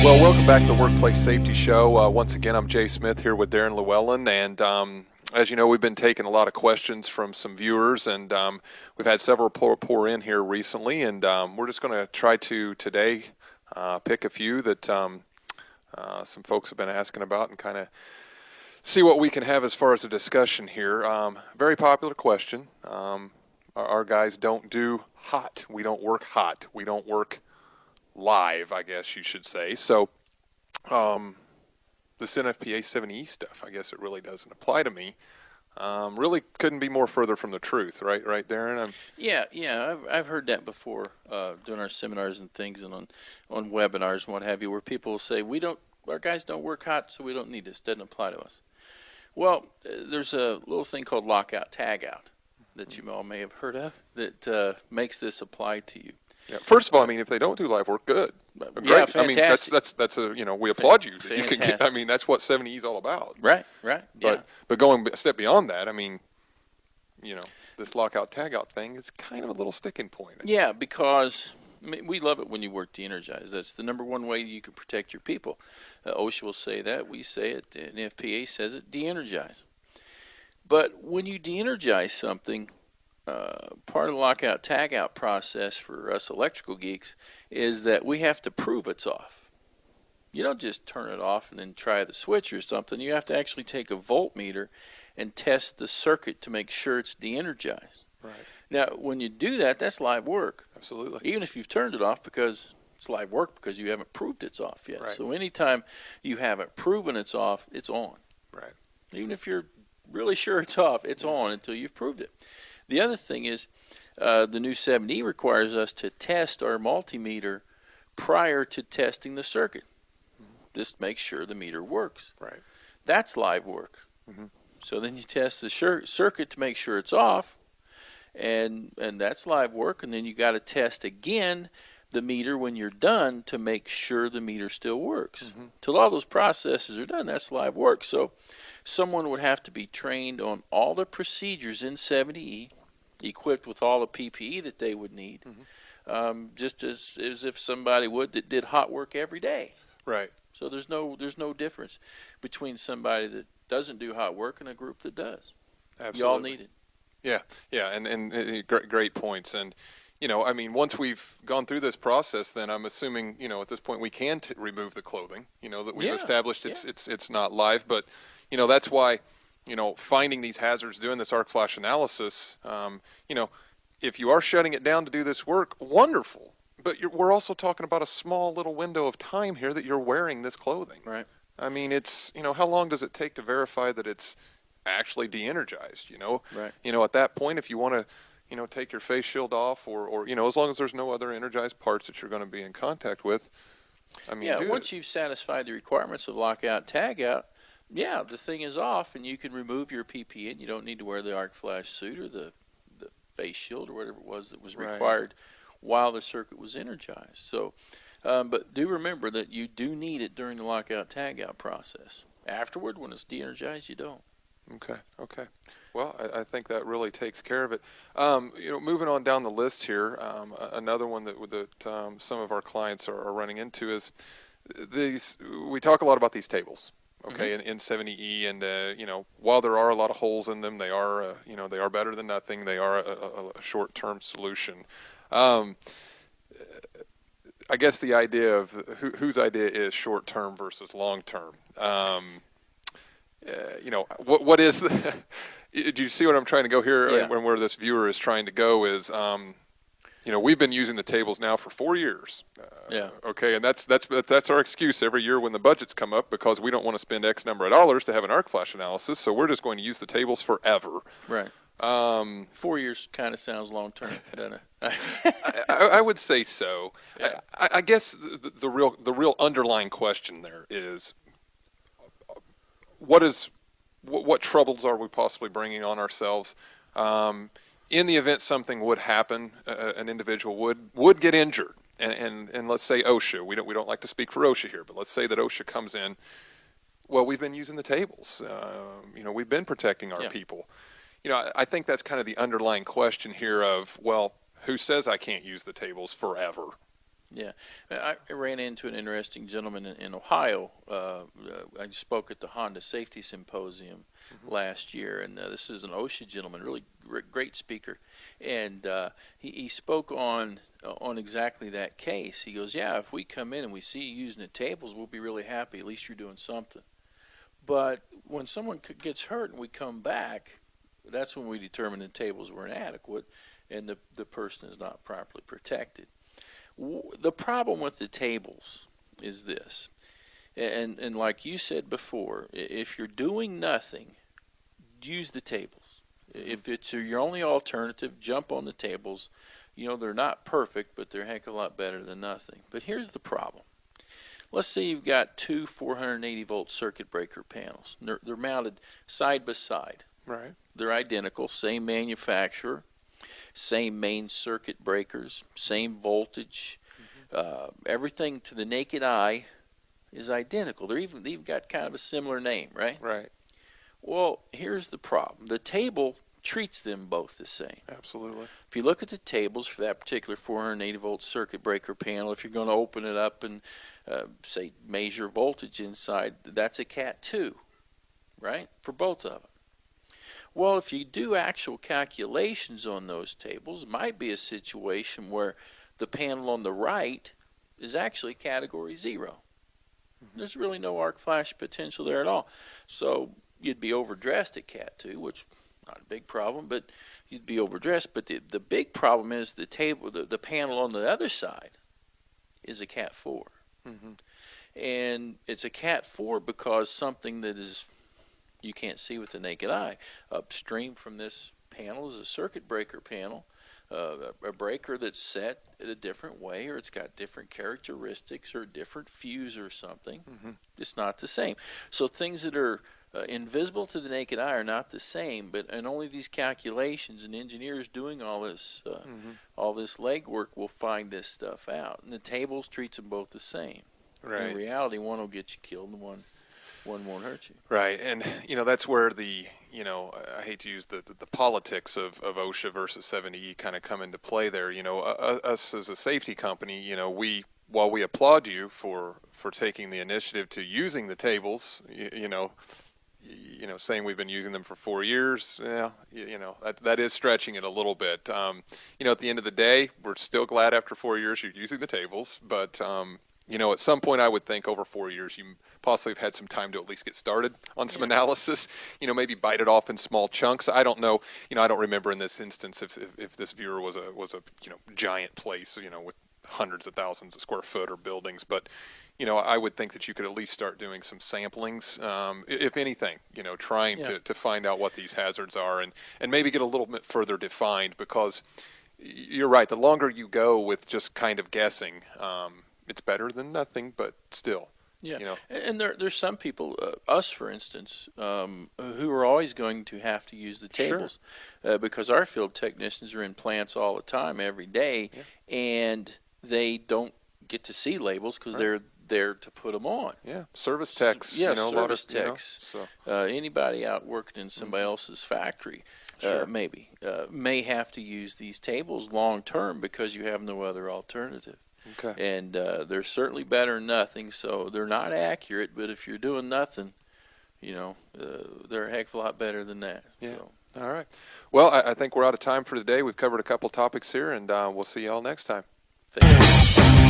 Well, welcome back to the Workplace Safety Show. Once again, I'm Jay Smith here with Darren Llewellyn, and as you know, we've been taking a lot of questions from some viewers, and we've had several pour in here recently, and we're just going to try to today pick a few that some folks have been asking about and kind of see what we can have as far as a discussion here. Very popular question. Our guys don't do hot. We don't work hot. We don't work live, I guess you should say. So this NFPA 70E stuff, I guess it really doesn't apply to me. Really couldn't be more further from the truth, right, Darren? Yeah, I've heard that before doing our seminars and things, and on webinars and what have you, where people will say our guys don't work hot, so we don't need this. Doesn't apply to us. Well, there's a little thing called lockout tagout that you all may have heard of that makes this apply to you. Yeah. First of all, I mean, if they don't do live work, good. Great. Yeah, fantastic. I mean, that's a we applaud you. Fantastic. You can get, I mean, that's what 70E is all about. Right. But going a step beyond that, I mean, this lockout tagout thing is kind of a little sticking point. Yeah, because we love it when you work de-energized. That's the number one way you can protect your people. OSHA will say that. We say it. NFPA says it. De-energize. But when you de-energize something, part of the lockout tagout process for us electrical geeks is that we have to prove it's off. You don't just turn it off and then try the switch or something. You have to actually take a voltmeter and test the circuit to make sure it's de-energized. Right. Now, when you do that, that's live work. Absolutely. Even if you've turned it off, because it's live work because you haven't proved it's off yet. Right. So anytime you haven't proven it's off, it's on. Right. Even if you're really sure it's off, it's on until you've proved it. The other thing is the new 70 requires us to test our multimeter prior to testing the circuit. Just make sure the meter works. Right. That's live work. Mm-hmm. So then you test the circuit to make sure it's off, and that's live work. And then you got to test again the meter when you're done to make sure the meter still works. Mm-hmm. Till all those processes are done, that's live work. So someone would have to be trained on all the procedures in 70E, equipped with all the PPE that they would need, just as if somebody would that did hot work every day. Right. So there's no difference between somebody that doesn't do hot work and a group that does. Absolutely. You all need it. Yeah, and great points. And I mean, once we've gone through this process, then I'm assuming at this point we can remove the clothing. That we've established it's not live, but that's why. Finding these hazards, doing this arc flash analysis, if you are shutting it down to do this work, wonderful. But we're also talking about a small little window of time here that you're wearing this clothing. Right. I mean, it's, how long does it take to verify that it's actually de-energized, Right. At that point, if you want to, take your face shield off or as long as there's no other energized parts that you're going to be in contact with, I mean, once you've satisfied the requirements of lockout, tagout, the thing is off, and you can remove your PPE, and you don't need to wear the arc flash suit or the face shield or whatever it was that was required while the circuit was energized. So, but do remember that you do need it during the lockout tagout process. Afterward, when it's de-energized, you don't. Okay. Well, I think that really takes care of it. Moving on down the list here, another one that some of our clients are running into is these. We talk a lot about these tables. Okay, in 70E, and while there are a lot of holes in them, they are they are better than nothing. They are a short-term solution. I guess the idea of whose idea is short-term versus long-term. What is the? Do you see what I'm trying to go here? Yeah. Where this viewer is trying to go is. We've been using the tables now for 4 years. Okay, and that's our excuse every year when the budgets come up because we don't want to spend X number of dollars to have an arc flash analysis, so we're just going to use the tables forever. Right. 4 years kind of sounds long term, doesn't it? I would say so. Yeah. I guess the real underlying question there is what troubles are we possibly bringing on ourselves? In the event something would happen, an individual would get injured, and let's say OSHA. We don't like to speak for OSHA here, but let's say that OSHA comes in. Well, we've been using the tables. We've been protecting our people. I think that's kind of the underlying question here of, well, who says I can't use the tables forever? Yeah, I ran into an interesting gentleman in Ohio. I spoke at the Honda Safety Symposium Hmm. last year, and this is an OSHA gentleman, really great speaker, and he spoke on exactly that case. He goes, "Yeah, if we come in and we see you using the tables, we'll be really happy. At least you're doing something. But when someone gets hurt and we come back, that's when we determine the tables were inadequate, and the person is not properly protected." The problem with the tables is this, and like you said before, if you're doing nothing, use the tables. Hmm. If it's your only alternative, jump on the tables. They're not perfect, but they're a heck of a lot better than nothing. But here's the problem. Let's say you've got two 480-volt circuit breaker panels. They're mounted side by side. Right. They're identical, same manufacturer, same main circuit breakers, same voltage. Hmm. Everything to the naked eye is identical. They've got kind of a similar name, right? Right. Well, here's the problem. The table treats them both the same. Absolutely. If you look at the tables for that particular 480-volt circuit breaker panel, if you're going to open it up and say measure voltage inside, that's a Cat 2, right? For both of them. Well, if you do actual calculations on those tables, it might be a situation where the panel on the right is actually category 0. Hmm. There's really no arc flash potential there at all. So you'd be overdressed at Cat 2, which not a big problem, but you'd be overdressed. But the big problem is the table, the panel on the other side is a Cat 4. Hmm. And it's a Cat 4 because something that is you can't see with the naked eye. Upstream from this panel is a circuit breaker panel, a breaker that's set in a different way, or it's got different characteristics, or a different fuse or something. Hmm. It's not the same. So things that are invisible to the naked eye are not the same, and only these calculations and engineers doing Hmm. all this legwork will find this stuff out. And the tables treats them both the same. In Right. reality, one will get you killed, and one won't hurt you. Right. And, that's where I hate to use the politics of OSHA versus 70E kind of come into play there. Us as a safety company, while we applaud you for taking the initiative to using the tables, saying we've been using them for 4 years, yeah, that is stretching it a little bit. At the end of the day, we're still glad after 4 years you're using the tables, but at some point I would think over 4 years you possibly have had some time to at least get started on some Yeah. analysis. Maybe bite it off in small chunks. I don't know. I don't remember in this instance if this viewer was a giant place, with hundreds of thousands of square foot or buildings, but I would think that you could at least start doing some samplings, if anything, trying Yeah. to find out what these hazards are and maybe get a little bit further defined, because you're right. The longer you go with just kind of guessing, it's better than nothing, but still, Yeah, you know. and there's some people, us for instance, who are always going to have to use the Sure. tables because our field technicians are in plants all the time, every day, Yeah. and they don't get to see labels because Right. they're there to put them on. Yeah. Service techs, Yeah, a lot of, service techs, so. anybody out working in somebody Mhm. else's factory, Sure. maybe may have to use these tables long term because you have no other alternative. Okay. And they're certainly better than nothing. So they're not accurate, but if you're doing nothing, they're a heck of a lot better than that. Yeah. So. All right. Well, I think we're out of time for today. We've covered a couple topics here, and we'll see y'all next time. Thank you.